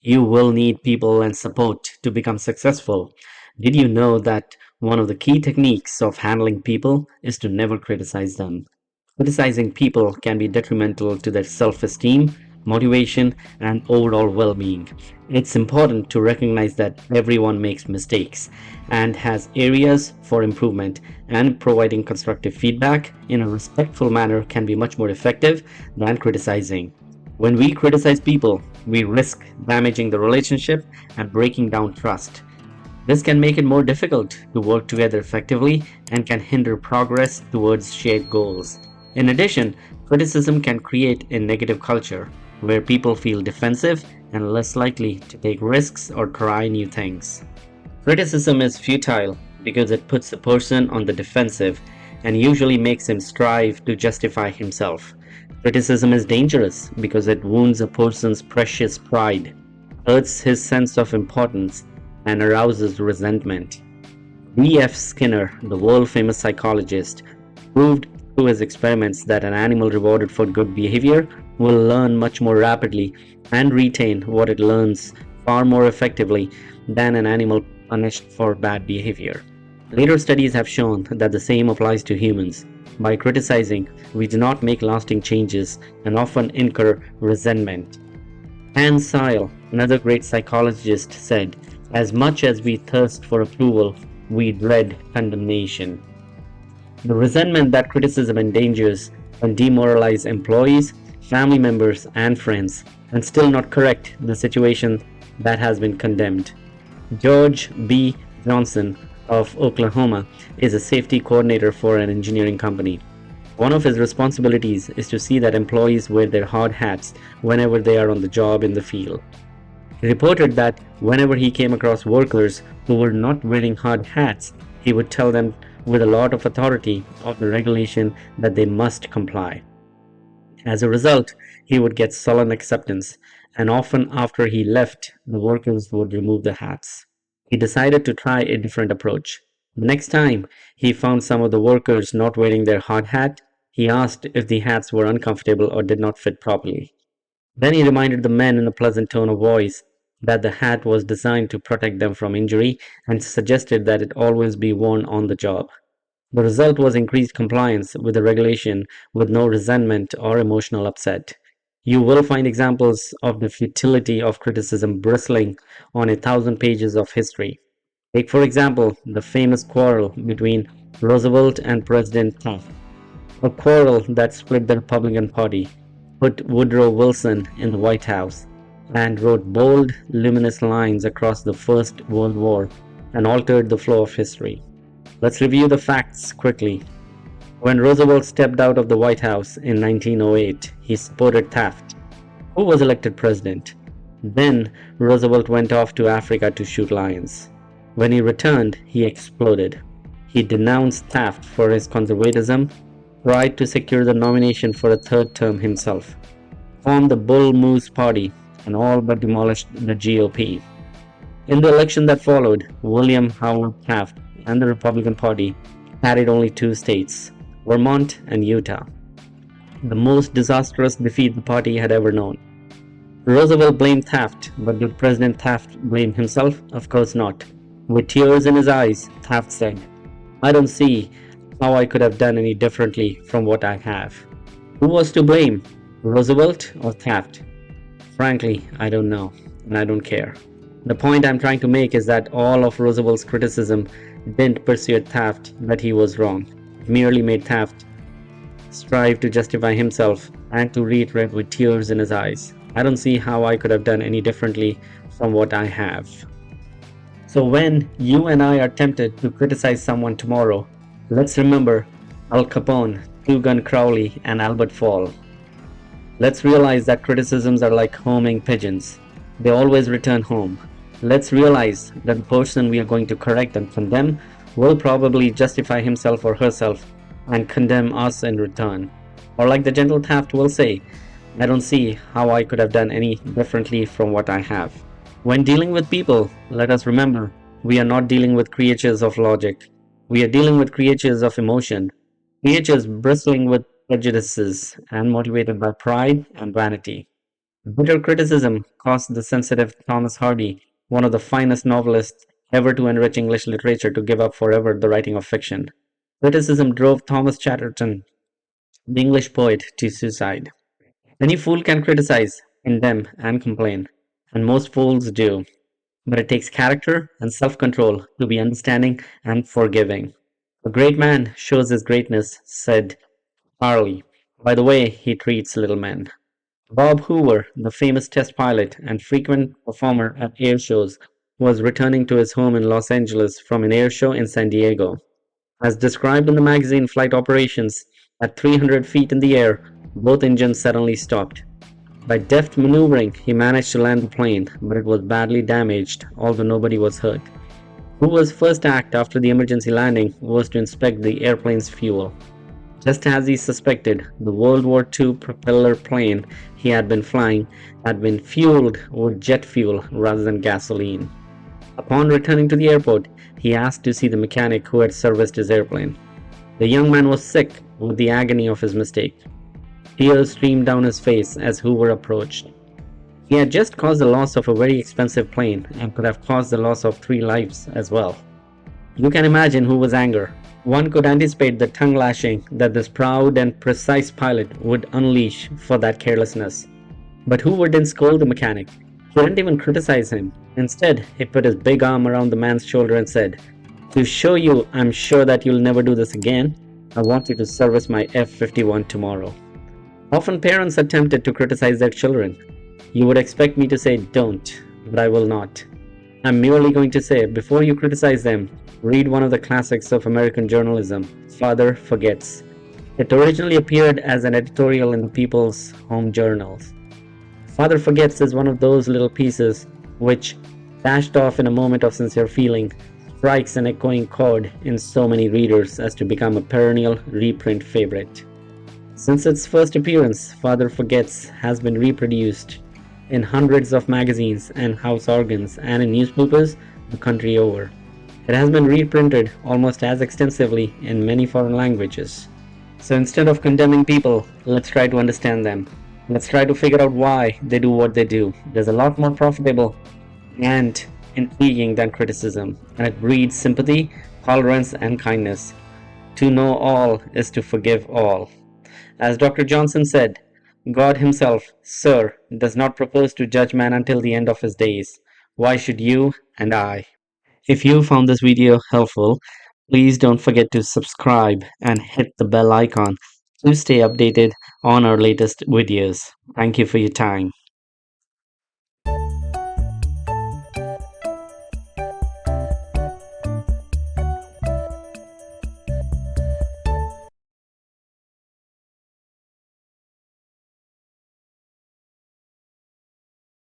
You will need people and support to become successful. Did you know that one of the key techniques of handling people is to never criticize them? Criticizing people can be detrimental to their self esteem, motivation, and overall well being. It's important to recognize that everyone makes mistakes and has areas for improvement, and providing constructive feedback in a respectful manner can be much more effective than criticizing. When we criticize people, we risk damaging the relationship and breaking down trust. This can make it more difficult to work together effectively and can hinder progress towards shared goals. In addition, criticism can create a negative culture where people feel defensive and less likely to take risks or try new things. Criticism is futile because it puts a person on the defensive and usually makes him strive to justify himself. Criticism is dangerous because it wounds a person's precious pride, hurts his sense of importance, and arouses resentment. B.F. Skinner, the world famous psychologist, proved through his experiments that an animal rewarded for good behavior will learn much more rapidly and retain what it learns far more effectively than an animal punished for bad behavior. Later studies have shown that the same applies to humans. By criticizing, we do not make lasting changes and often incur resentment. Hans Seil, another great psychologist, said, "As much as we thirst for approval, we dread condemnation." The resentment that criticism endangers can demoralize employees, family members, and friends, and still not correct the situation that has been condemned. George B. Johnson of Oklahoma is a safety coordinator for an engineering company. One of his responsibilities is to see that employees wear their hard hats whenever they are on the job in the field. He reported that whenever he came across workers who were not wearing hard hats, he would tell them with a lot of authority of the regulation that they must comply. As a result, he would get sullen acceptance, and often after he left, the workers would remove the hats. He decided to try a different approach. The next time he found some of the workers not wearing their hard hat, he asked if the hats were uncomfortable or did not fit properly. Then he reminded the men in a pleasant tone of voice that the hat was designed to protect them from injury and suggested that it always be worn on the job. The result was increased compliance with the regulation with no resentment or emotional upset. You will find examples of the futility of criticism bristling on 1,000 pages of history. Take, for example, the famous quarrel between Roosevelt and President Taft, a quarrel that split the Republican Party, put Woodrow Wilson in the White House, and wrote bold, luminous lines across the First World War and altered the flow of history. Let's review the facts quickly. When Roosevelt stepped out of the White House in 1908, he supported Taft, who was elected president. Then Roosevelt went off to Africa to shoot lions. When he returned, he exploded. He denounced Taft for his conservatism, tried to secure the nomination for a third term himself, formed the Bull Moose Party, and all but demolished the GOP. In the election that followed, William Howard Taft and the Republican Party carried only two states, Vermont and Utah, the most disastrous defeat the party had ever known. Roosevelt blamed Taft, but did President Taft blame himself? Of course not. With tears in his eyes, Taft said, "I don't see how I could have done any differently from what I have." Who was to blame, Roosevelt or Taft? Frankly, I don't know, and I don't care. The point I'm trying to make is that all of Roosevelt's criticism didn't persuade Taft that he was wrong. It merely made Taft strive to justify himself and to reiterate with tears in his eyes, "I don't see how I could have done any differently from what I have." So when you and I are tempted to criticize someone tomorrow, let's remember Al Capone, Two Gun Crowley, and Albert Fall. Let's realize that criticisms are like homing pigeons. They always return home. Let's realize that the person we are going to correct and condemn will probably justify himself or herself and condemn us in return. Or like the gentle Taft will say, "I don't see how I could have done any differently from what I have." When dealing with people, let us remember, we are not dealing with creatures of logic. We are dealing with creatures of emotion, creatures bristling with prejudices and motivated by pride and vanity. Bitter criticism caused the sensitive Thomas Hardy, one of the finest novelists ever to enrich English literature, to give up forever the writing of fiction. Criticism drove Thomas Chatterton, the English poet, to suicide. Any fool can criticize, condemn, and complain, and most fools do. But it takes character and self control to be understanding and forgiving. A great man shows his greatness, said Harley, by the way he treats little men. Bob Hoover, the famous test pilot and frequent performer at air shows, was returning to his home in Los Angeles from an air show in San Diego. As described in the magazine Flight Operations, at 300 feet in the air, both engines suddenly stopped. By deft maneuvering, he managed to land the plane, but it was badly damaged, although nobody was hurt. Hoover's first act after the emergency landing was to inspect the airplane's fuel. Just as he suspected, the World War II propeller plane he had been flying had been fueled with jet fuel rather than gasoline. Upon returning to the airport, he asked to see the mechanic who had serviced his airplane. The young man was sick with the agony of his mistake. Tears streamed down his face as Hoover approached. He had just caused the loss of a very expensive plane and could have caused the loss of 3 lives as well. You can imagine Hoover's anger. One could anticipate the tongue lashing that this proud and precise pilot would unleash for that carelessness. But Hoover didn't scold the mechanic. He didn't even criticize him. Instead, he put his big arm around the man's shoulder and said, "To show you I'm sure that you'll never do this again, I want you to service my F-51 tomorrow." Often parents are tempted to criticize their children. You would expect me to say don't, but I will not. I'm merely going to say, before you criticize them, read one of the classics of American journalism, Father Forgets. It originally appeared as an editorial in the People's Home Journals. Father Forgets is one of those little pieces which, dashed off in a moment of sincere feeling, strikes an echoing chord in so many readers as to become a perennial reprint favorite. Since its first appearance, Father Forgets has been reproduced in hundreds of magazines and house organs and in newspapers the country over. It has been reprinted almost as extensively in many foreign languages. So instead of condemning people, let's try to understand them. Let's try to figure out why they do what they do. There's a lot more profitable and intriguing than criticism, and it breeds sympathy, tolerance, and kindness. To know all is to forgive all. As Dr. Johnson said, God himself, sir, does not propose to judge man until the end of his days. Why should you and I? If you found this video helpful, please don't forget to subscribe and hit the bell icon to stay updated on our latest videos. Thank you for your time.